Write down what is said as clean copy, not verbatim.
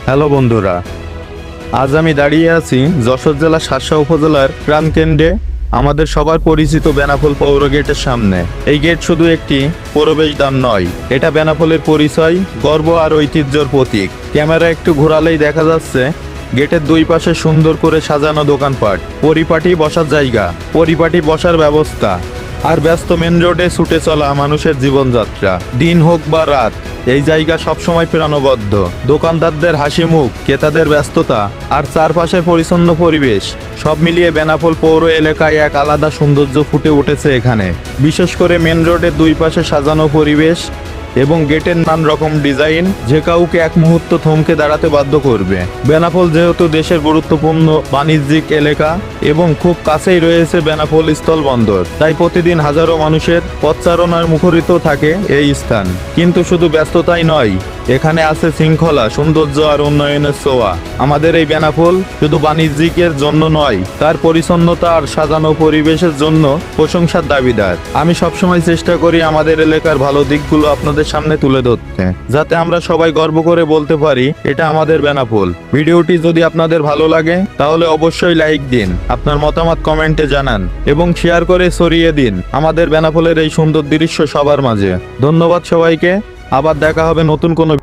Hello বন্ধুরা, আজ আমি দাঁড়িয়ে আছি যশোর জেলা শার্শা উপজেলার প্রাণকেন্দ্রে আমাদের সবার পরিচিত বেনাপোল পৌর গেটের সামনে। এই গেট শুধু একটি প্রবেশদ্বার নয়, এটা বেনাপোলের পরিচয়, গর্ব আর ঐতিহ্যের প্রতীক। ক্যামেরা একটু ঘোরালেই দেখা যাচ্ছে গেটের দুই পাশে সুন্দর করে সাজানো দোকানপাট, পরিপাটি বসার জায়গা, পরিপাটি বসার ব্যবস্থা আর ব্যস্ত মেন রোডে ছুটে চলা মানুষের জীবনযাত্রা। দিন হোক বা রাত, এই জায়গা সবসময় প্রাণবদ্ধ। দোকানদারদের হাসি মুখ, ক্রেতাদের ব্যস্ততা আর চারপাশের পরিচ্ছন্ন পরিবেশ সব মিলিয়ে বেনাপোল পৌর এলাকায় এক আলাদা সৌন্দর্য ফুটে উঠেছে এখানে। বিশেষ করে মেন রোডের দুই পাশে সাজানো পরিবেশ এবং গেটের নানা রকম ডিজাইন যে কাউকে এক মুহূর্ত থমকে দাঁড়াতে বাধ্য করবে। বেনাপোল যেহেতু দেশের গুরুত্বপূর্ণ বাণিজ্যিক এলাকা এবং খুব কাছেই রয়েছে বেনাপোল স্থলবন্দর, তাই প্রতিদিন হাজারো মানুষের পথচারণার মুখরিত থাকে এই স্থান। কিন্তু শুধু ব্যস্ততাই নয়, এখানে আছে শৃঙ্খলা, সৌন্দর্য আর উন্নয়নের ছোঁয়া। আমাদের এই বেনাপোল শুধু বাণিজ্যিকের জন্য নয়, তার পরিচ্ছন্নতা আর সাজানো পরিবেশের জন্য প্রশংসার দাবিদার। আমি সবসময় চেষ্টা করি আমাদের এলাকার ভালো দিকগুলো আপনাদের সামনে তুলে ধরতে, যাতে আমরা সবাই গর্ব করে বলতে পারি এটা আমাদের বেনাপোল। ভিডিওটি যদি আপনাদের ভালো লাগে তাহলে অবশ্যই লাইক দিন, আপনার মতামত কমেন্টে জানান এবং শেয়ার করে ছড়িয়ে দিন আমাদের বেনাপোলের এই সুন্দর দৃশ্য সবার মাঝে। ধন্যবাদ সবাইকে। আবার দেখা হবে নতুন কোনো